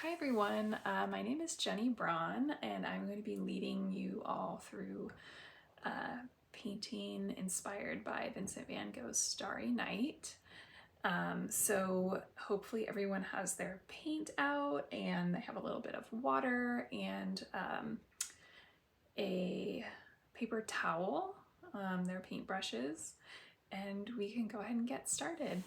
Hi everyone, my name is Jenny Braun and I'm going to be leading you all through painting inspired by Vincent van Gogh's Starry Night. So hopefully everyone has their paint out and they have a little bit of water and a paper towel, their paintbrushes, and we can go ahead and get started.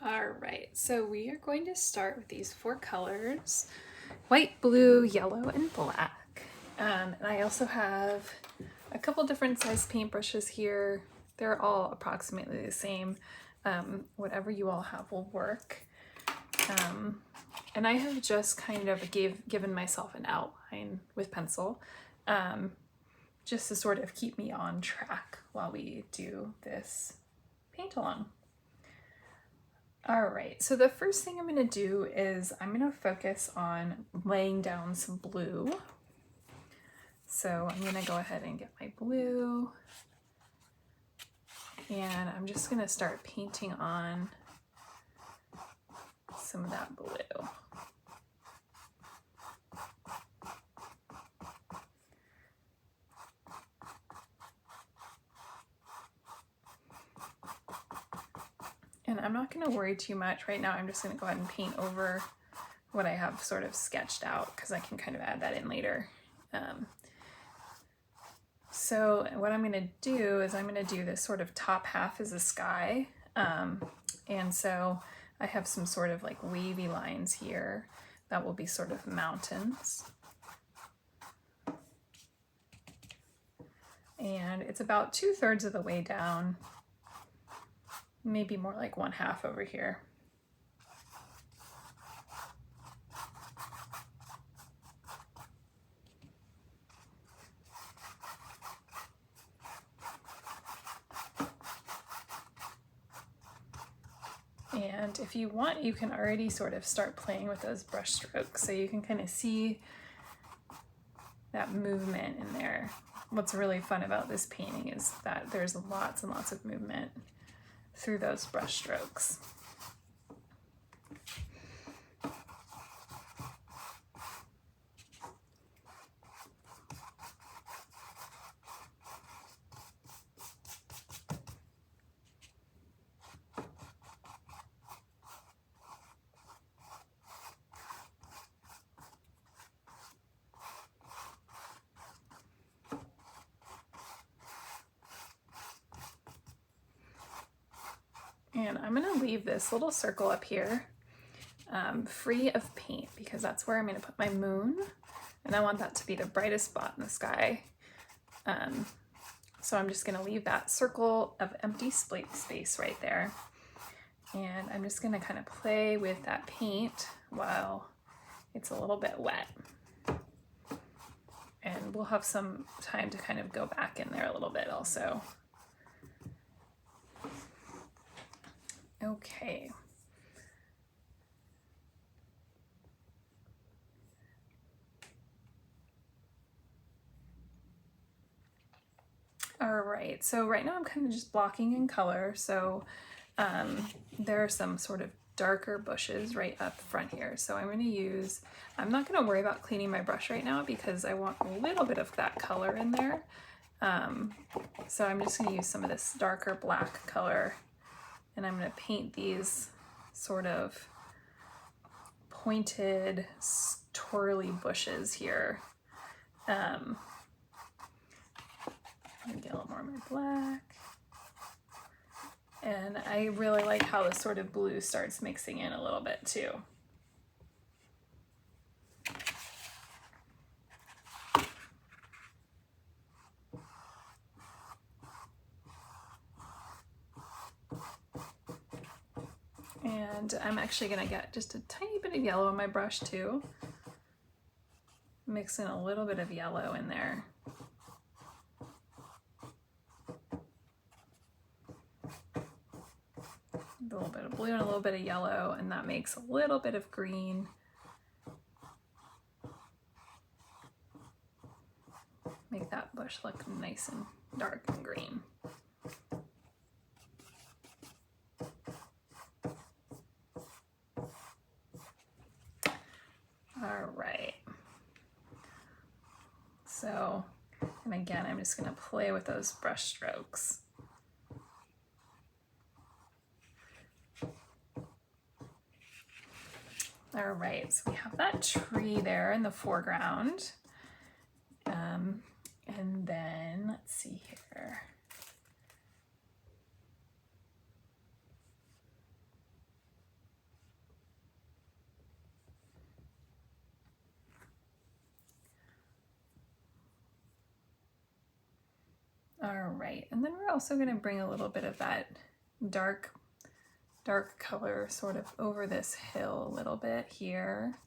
All right, so we are going to start with these four colors: white, blue, yellow, and black. And I also have a couple different size paintbrushes here. They're all approximately the same. Whatever you all have will work. And I have just kind of given myself an outline with pencil, just to sort of keep me on track while we do this paint along. All right, so the first thing I'm going to do is I'm going to focus on laying down some blue. So I'm going to go ahead and get my blue, and I'm just going to start painting on some of that blue. And I'm not going to worry too much right now. I'm just going to go ahead and paint over what I have sort of sketched out because I can kind of add that in later. So what I'm going to do is I'm going to do this sort of top half as a sky. And so I have some sort of like wavy lines here that will be sort of mountains. And it's about 2/3 of the way down. Maybe more like 1/2 over here. And if you want, you can already sort of start playing with those brush strokes so you can kind of see that movement in there. What's really fun about this painting is that there's lots and lots of movement through those brush strokes. And I'm gonna leave this little circle up here free of paint because that's where I'm gonna put my moon, and I want that to be the brightest spot in the sky. So I'm just gonna leave that circle of empty space right there. And I'm just gonna kind of play with that paint while it's a little bit wet. And we'll have some time to kind of go back in there a little bit also. Okay. All right, so right now I'm kind of just blocking in color. So there are some sort of darker bushes right up front here. So I'm not gonna worry about cleaning my brush right now because I want a little bit of that color in there. So I'm just gonna use some of this darker black color, and I'm gonna paint these sort of pointed, twirly bushes here. I'm gonna get a little more of my black. And I really like how the sort of blue starts mixing in a little bit too. And I'm actually gonna get just a tiny bit of yellow in my brush too. Mix in a little bit of yellow in there. A little bit of blue and a little bit of yellow, and that makes a little bit of green. Make that bush look nice and dark and green. right. So, and again, I'm just going to play with those brush strokes. All right, so we have that tree there in the foreground. And then let's see here. All right, and then we're also going to bring a little bit of that dark color sort of over this hill a little bit here.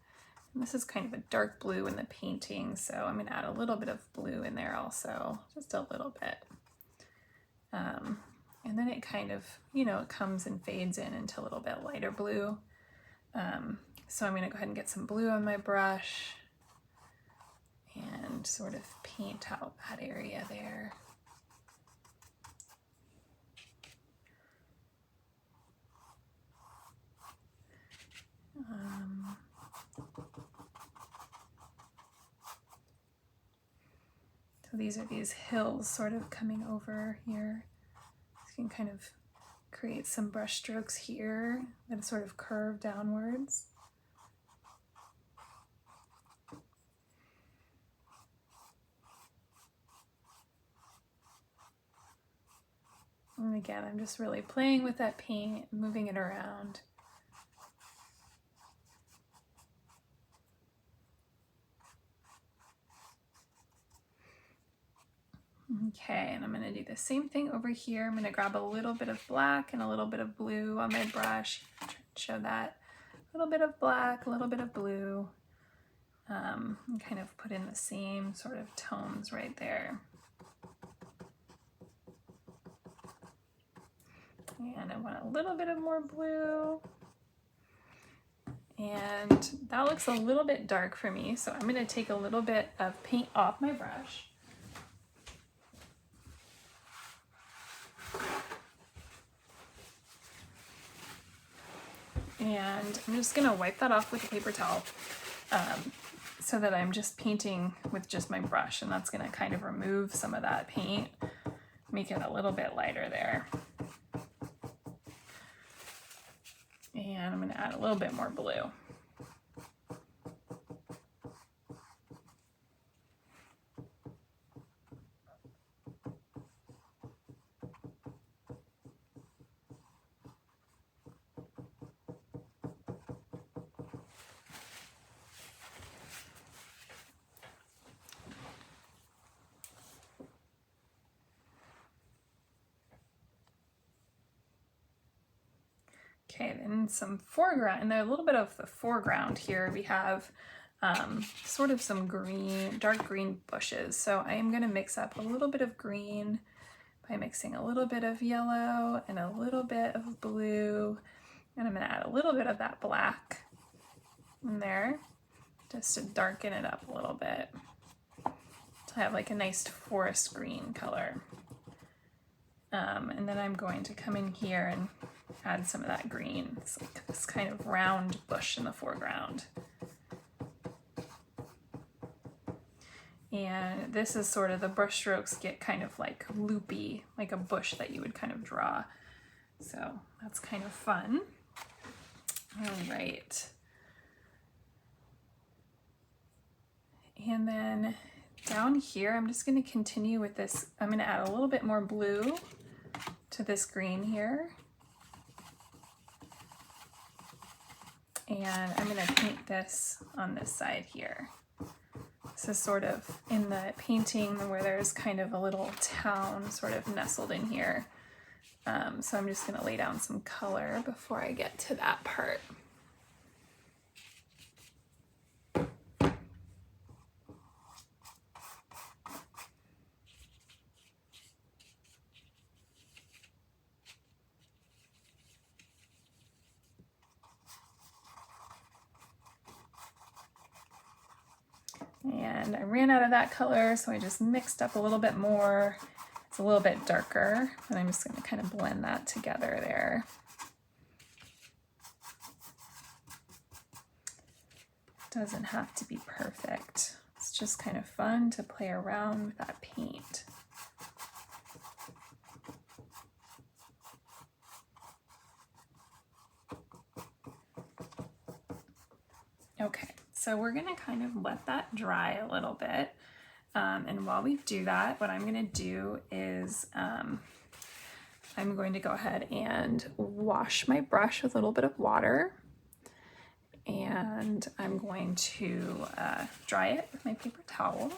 And this is kind of a dark blue in the painting, so I'm going to add a little bit of blue in there also, just a little bit. And then it kind of, you know, it comes and fades in into a little bit lighter blue. So I'm going to go ahead and get some blue on my brush and sort of paint out that area there. So these are these hills sort of coming over here. So you can kind of create some brush strokes here that sort of curve downwards. And again, I'm just really playing with that paint, moving it around. Okay, and I'm going to do the same thing over here. I'm going to grab a little bit of black and a little bit of blue on my brush. Show that. A little bit of black, a little bit of blue. And kind of put in the same sort of tones right there. And I want a little bit of more blue. And that looks a little bit dark for me, so I'm going to take a little bit of paint off my brush. And I'm just going to wipe that off with a paper towel so that I'm just painting with just my brush, and that's going to kind of remove some of that paint, make it a little bit lighter there. And I'm going to add a little bit more blue. Okay, then some foreground, and a little bit of the foreground here, we have sort of some green, dark green bushes. So I am going to mix up a little bit of green by mixing a little bit of yellow and a little bit of blue. And I'm going to add a little bit of that black in there just to darken it up a little bit. To have like a nice forest green color. And then I'm going to come in here and add some of that green. It's like this kind of round bush in the foreground. And this is sort of, the brush strokes get kind of like loopy, like a bush that you would kind of draw. So that's kind of fun. All right. And then down here, I'm just going to continue with this. I'm going to add a little bit more blue to this green here. And I'm going to paint this on this side here. This is sort of in the painting where there's kind of a little town sort of nestled in here. So I'm just going to lay down some color before I get to that part. And I ran out of that color, so I just mixed up a little bit more. It's a little bit darker, and I'm just going to kind of blend that together there. doesn't have to be perfect. It's just kind of fun to play around with that paint. Okay, so we're gonna kind of let that dry a little bit. And while we do that, what I'm gonna do is I'm going to go ahead and wash my brush with a little bit of water. And I'm going to dry it with my paper towel.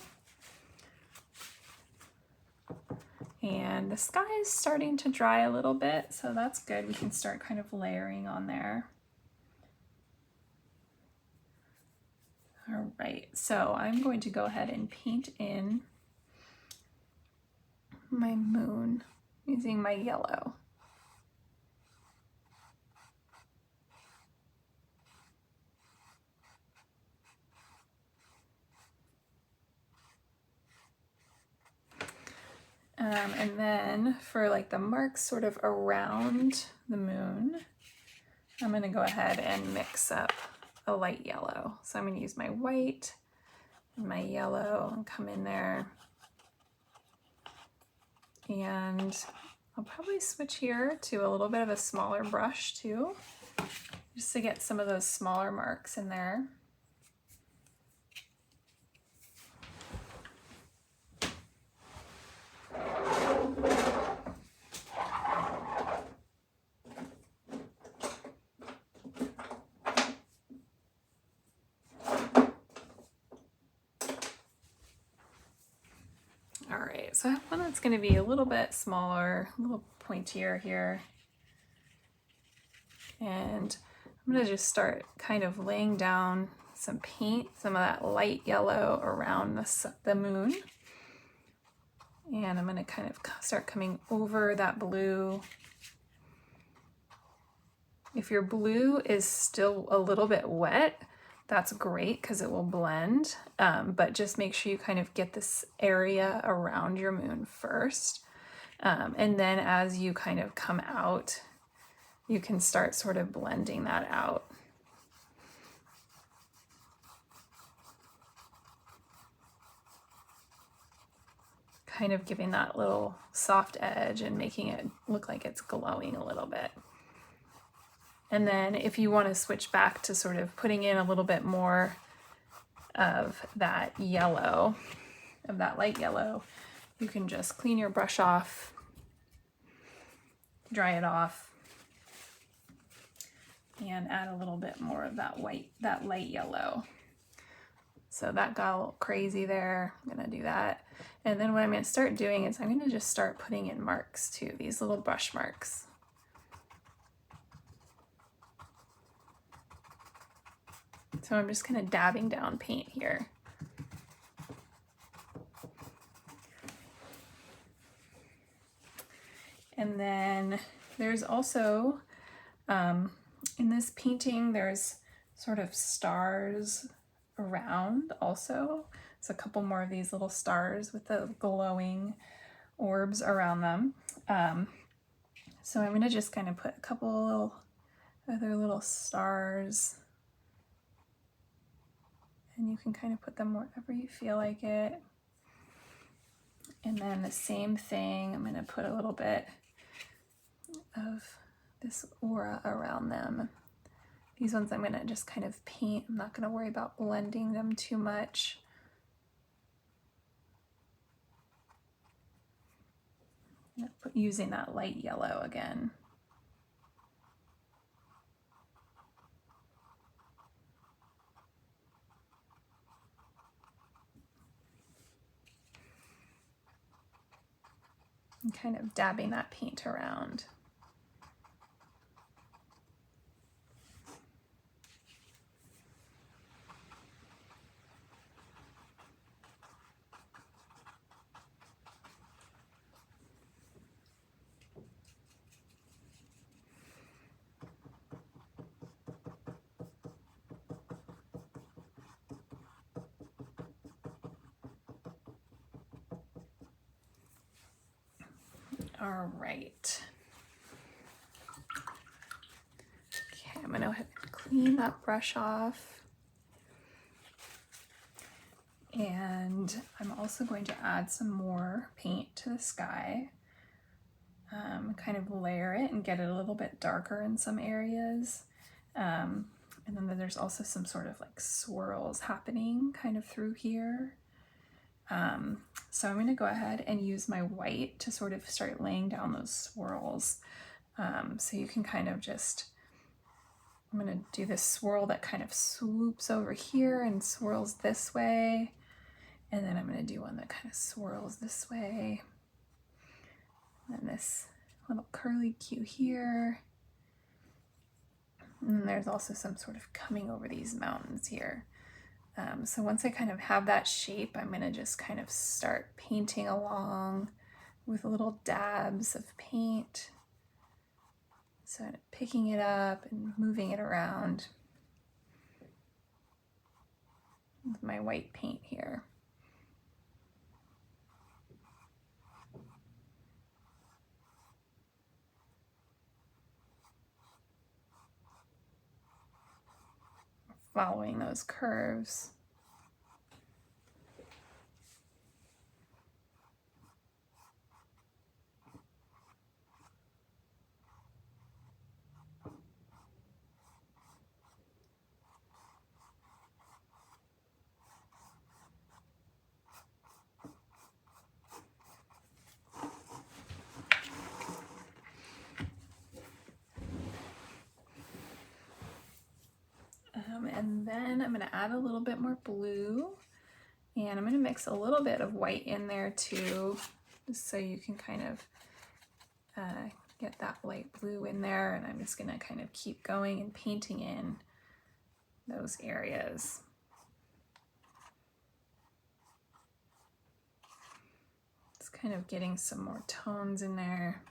And the sky is starting to dry a little bit, so that's good. We can start kind of layering on there. All right, so I'm going to go ahead and paint in my moon using my yellow. And then for like the marks sort of around the moon, I'm going to go ahead and mix up a light yellow. So I'm going to use my white and my yellow and come in there. And I'll probably switch here to a little bit of a smaller brush too, just to get some of those smaller marks in there. All right, so I have one that's going to be a little bit smaller, a little pointier here. And I'm going to just start kind of laying down some paint, some of that light yellow around the moon. And I'm going to kind of start coming over that blue. If your blue is still a little bit wet, that's great because it will blend, but just make sure you kind of get this area around your moon first. And then as you kind of come out, you can start sort of blending that out. Kind of giving that little soft edge and making it look like it's glowing a little bit. And then if you want to switch back to sort of putting in a little bit more of that yellow, of that light yellow, you can just clean your brush off, dry it off, and add a little bit more of that light yellow. So that got a little crazy there. I'm gonna do that. And then what I'm gonna start doing is I'm gonna just start putting in marks too, these little brush marks. So I'm just kind of dabbing down paint here. And then there's also, in this painting, there's sort of stars around also. So a couple more of these little stars with the glowing orbs around them. So I'm gonna just kind of put a couple other little stars, and you can kind of put them wherever you feel like it. And then the same thing, I'm gonna put a little bit of this aura around them. These ones I'm gonna just kind of paint. I'm not gonna worry about blending them too much. Using that light yellow again. And kind of dabbing that paint around. All right. Okay, I'm gonna go ahead and clean that brush off. And I'm also going to add some more paint to the sky, kind of layer it and get it a little bit darker in some areas. And then there's also some sort of like swirls happening kind of through here. So I'm going to go ahead and use my white to sort of start laying down those swirls. So you can kind of just, I'm going to do this swirl that kind of swoops over here and swirls this way. And then I'm going to do one that kind of swirls this way. And this little curly Q here. And then there's also some sort of coming over these mountains here. So once I kind of have that shape, I'm going to just kind of start painting along with little dabs of paint. So I'm picking it up and moving it around with my white paint here. Following those curves. And then I'm going to add a little bit more blue, and I'm going to mix a little bit of white in there too, just so you can kind of get that light blue in there. And I'm just going to kind of keep going and painting in those areas. It's kind of getting some more tones in there.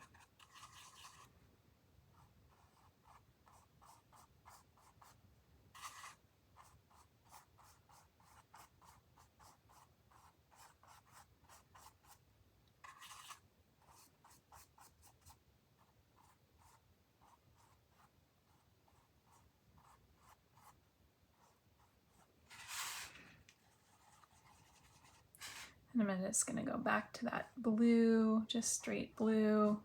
And I'm just going to go back to that blue, just straight blue.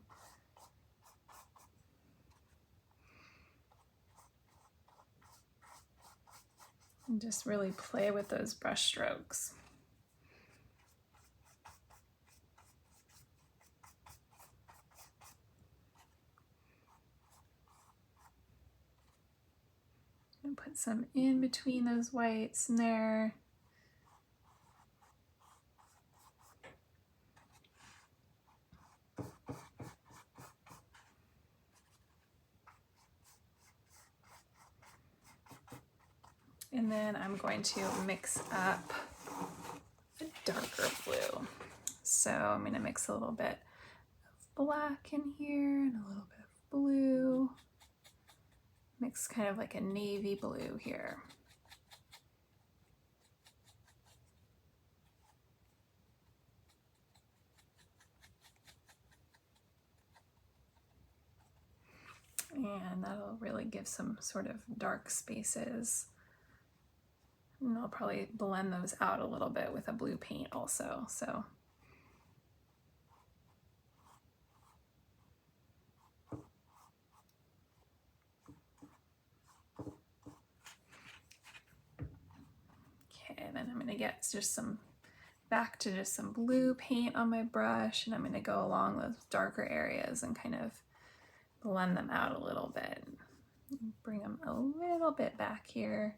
And just really play with those brush strokes. And put some in between those whites in there. And then I'm going to mix up a darker blue. So I'm going to mix a little bit of black in here and a little bit of blue. Mix kind of like a navy blue here. And that'll really give some sort of dark spaces. And I'll probably blend those out a little bit with a blue paint also. So okay, then I'm going to get just some back to just some blue paint on my brush, and I'm going to go along those darker areas and kind of blend them out a little bit. Bring them a little bit back here.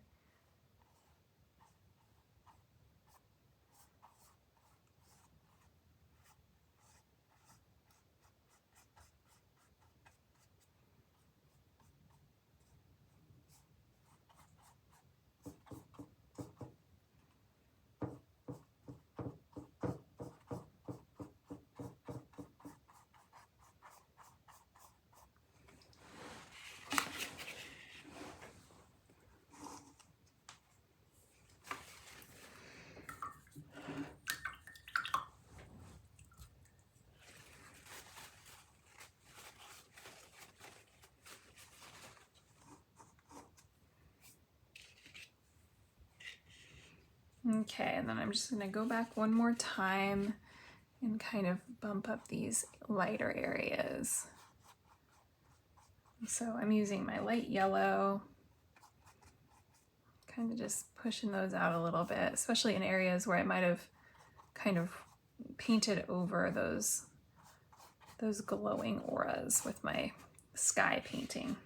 Okay, and then I'm just gonna go back one more time and kind of bump up these lighter areas. So I'm using my light yellow, kind of just pushing those out a little bit, especially in areas where I might have kind of painted over those glowing auras with my sky painting.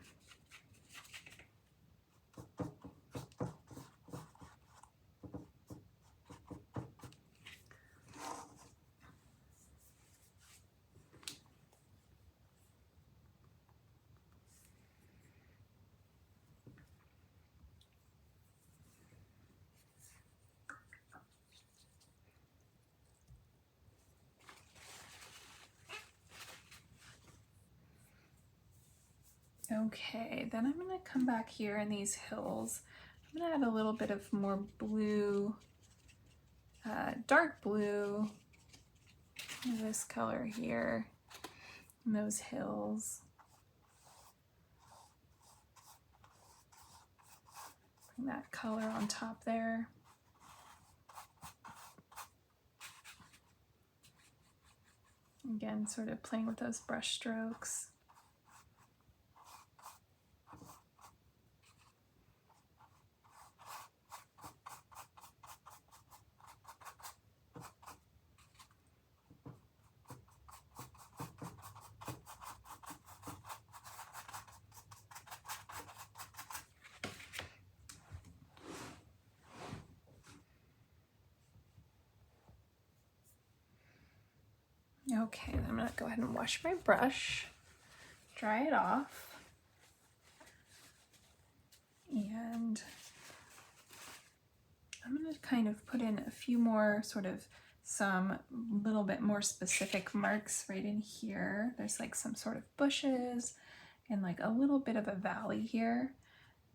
Okay, then I'm gonna come back here in these hills. I'm gonna add a little bit of more blue, dark blue, this color here, in those hills. Bring that color on top there. Again, sort of playing with those brush strokes. Okay, I'm gonna go ahead and wash my brush, dry it off, and I'm gonna kind of put in a few more some little bit more specific marks right in here. There's like some sort of bushes and like a little bit of a valley here.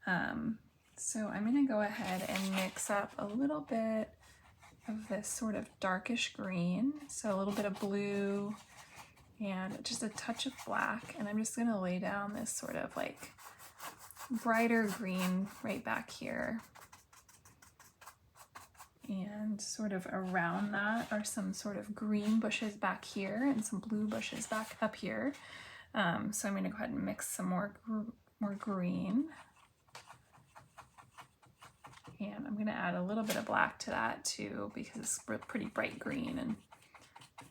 So I'm gonna go ahead and mix up a little bit of this sort of darkish green, so a little bit of blue and just a touch of black, and I'm just gonna lay down this sort of like brighter green right back here, and sort of around that are some sort of green bushes back here and some blue bushes back up here. So I'm gonna go ahead and mix some more green. And I'm going to add a little bit of black to that too, because it's pretty bright green and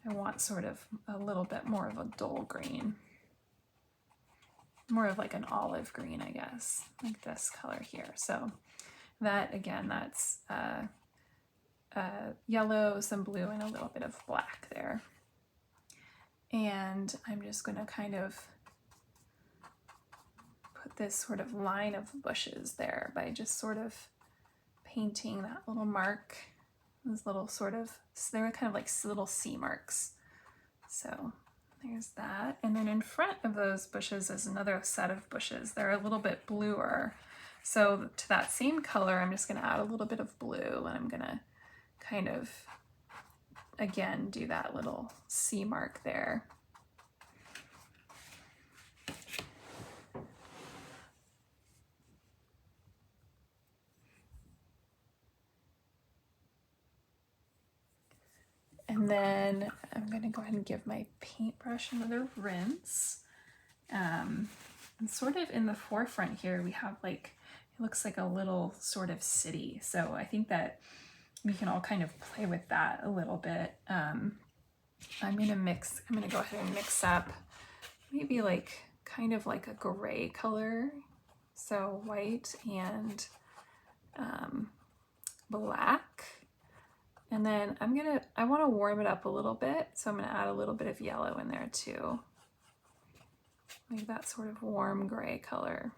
I want sort of a little bit more of a dull green. More of like an olive green, I guess, like this color here. So that, again, that's yellow, some blue, and a little bit of black there. And I'm just going to kind of put this sort of line of bushes there by just sort of painting that little mark, those little they're kind of like little C marks. So there's that. And then in front of those bushes is another set of bushes. They're a little bit bluer. So to that same color, I'm just gonna add a little bit of blue, and I'm gonna kind of, again, do that little C mark there. And then I'm going to go ahead and give my paintbrush another rinse. And sort of in the forefront here, we have like, it looks like a little sort of city. So I think that we can all kind of play with that a little bit. I'm going to go ahead and mix up maybe like kind of like a gray color. So white and black. And then I want to warm it up a little bit, so I'm going to add a little bit of yellow in there too. Like that sort of warm gray color.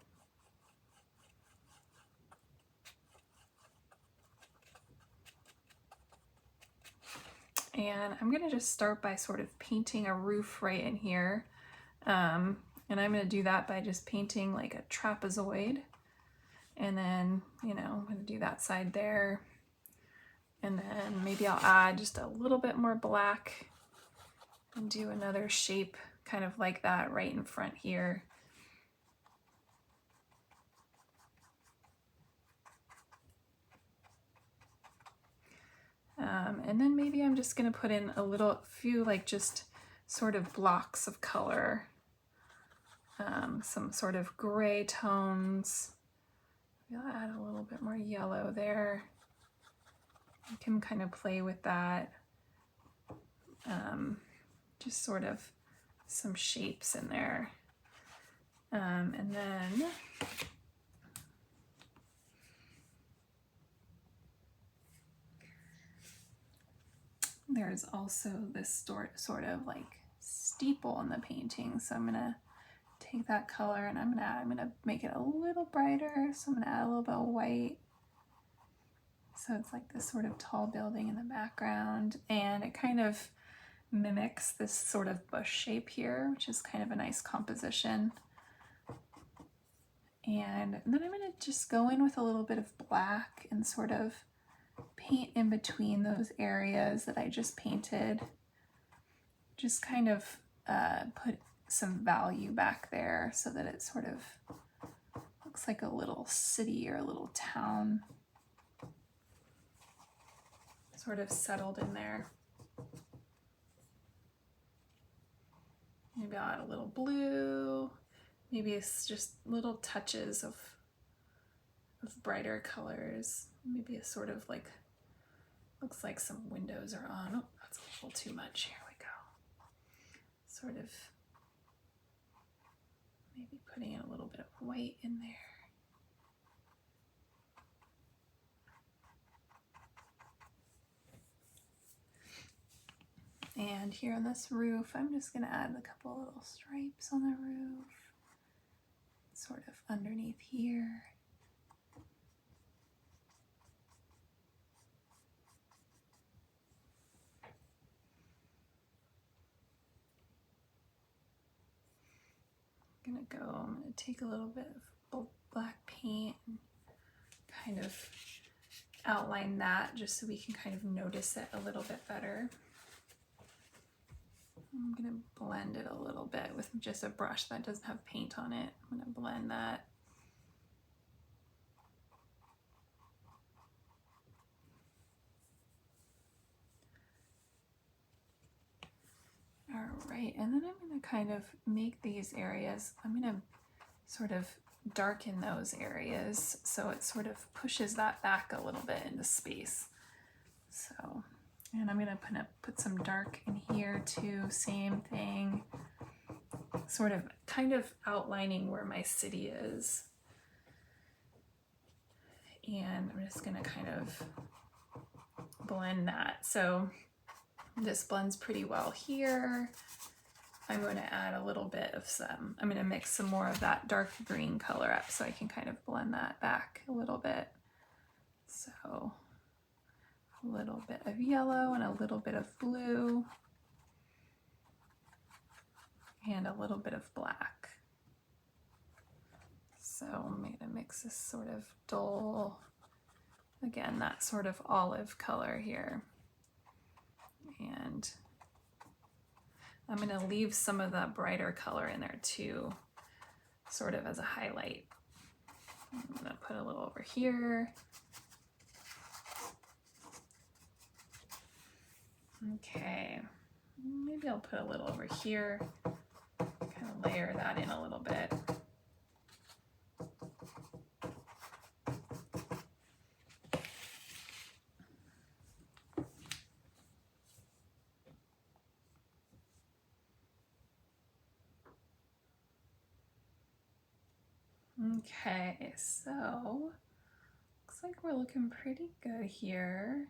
And I'm going to just start by sort of painting a roof right in here. And I'm going to do that by just painting like a trapezoid. And then, I'm going to do that side there. And then maybe I'll add just a little bit more black and do another shape kind of like that right in front here. And then maybe I'm just gonna put in a few like just sort of blocks of color, some sort of gray tones. Maybe I'll add a little bit more yellow there. You can kind of play with that. Just sort of some shapes in there. And then there's also this sort of like steeple in the painting. So I'm gonna take that color and I'm gonna make it a little brighter. So I'm gonna add a little bit of white. So it's like this sort of tall building in the background, and it kind of mimics this sort of bush shape here, which is kind of a nice composition. And then I'm gonna just go in with a little bit of black and sort of paint in between those areas that I just painted. Just kind of put some value back there so that it sort of looks like a little city or a little town sort of settled in there. Maybe I'll add a little blue. Maybe it's just little touches of brighter colors. Maybe a sort of like, looks like some windows are on. Oh, that's a little too much. Here we go. Sort of maybe putting in a little bit of white in there. And here on this roof, I'm just gonna add a couple little stripes on the roof, sort of underneath here. I'm gonna take a little bit of black paint and kind of outline that just so we can kind of notice it a little bit better. I'm gonna blend it a little bit with just a brush that doesn't have paint on it. I'm gonna blend that. All right, and then I'm gonna kind of make these areas, I'm gonna sort of darken those areas so it sort of pushes that back a little bit into space. So, and I'm gonna put some dark in here too, same thing, sort of kind of outlining where my city is. And I'm just gonna kind of blend that. So this blends pretty well here. I'm going to add a little bit of I'm going to mix some more of that dark green color up so I can kind of blend that back a little bit. So a little bit of yellow and a little bit of blue and a little bit of black. So I'm going to mix this sort of dull, again, that sort of olive color here. And I'm going to leave some of that brighter color in there too, sort of as a highlight. I'm going to put a little over here. Okay, maybe I'll put a little over here, kind of layer that in a little bit. Okay, so looks like we're looking pretty good here.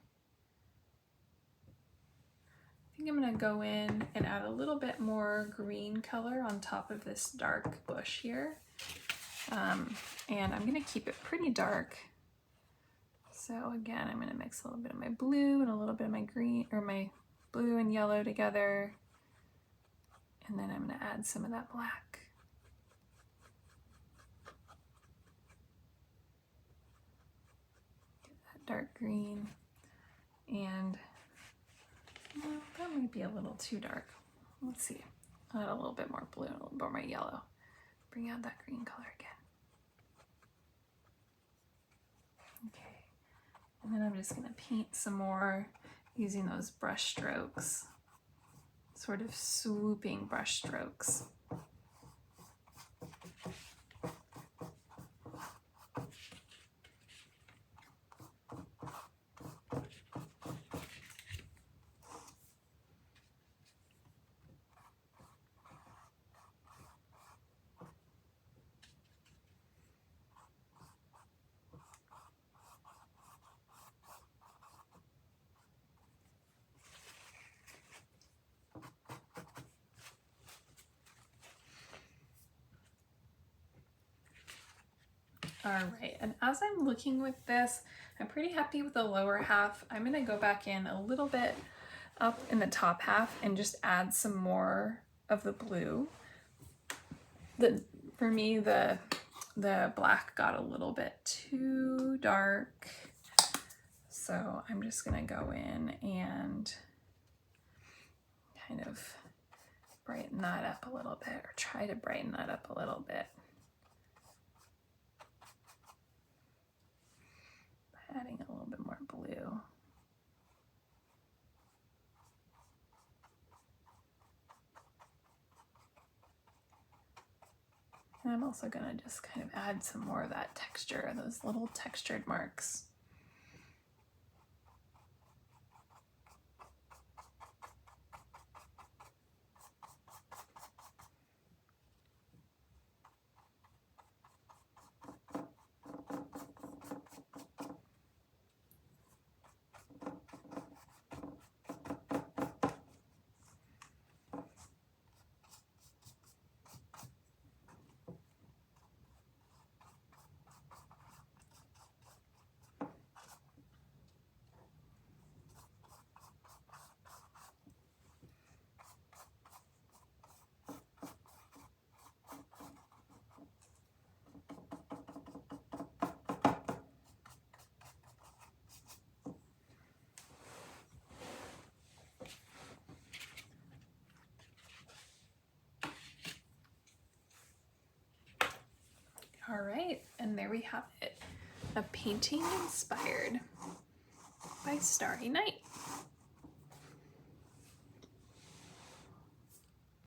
I think I'm gonna go in and add a little bit more green color on top of this dark bush here. And I'm gonna keep it pretty dark. So again, I'm gonna mix a little bit of my blue and a little bit of my green, or my blue and yellow together. And then I'm gonna add some of that black. Dark green, and well, that might be a little too dark. Let's see, I'll add a little bit more blue and a little bit more yellow. Bring out that green color again. Okay, and then I'm just gonna paint some more using those brush strokes, sort of swooping brush strokes. All right, and as I'm looking with this, I'm pretty happy with the lower half. I'm gonna go back in a little bit up in the top half and just add some more of the blue. For me, the black got a little bit too dark. So I'm just gonna go in and kind of brighten that up a little bit, or try to brighten that up a little bit. Adding a little bit more blue. And I'm also gonna just kind of add some more of that texture, those little textured marks. All right, and there we have it. A painting inspired by Starry Night.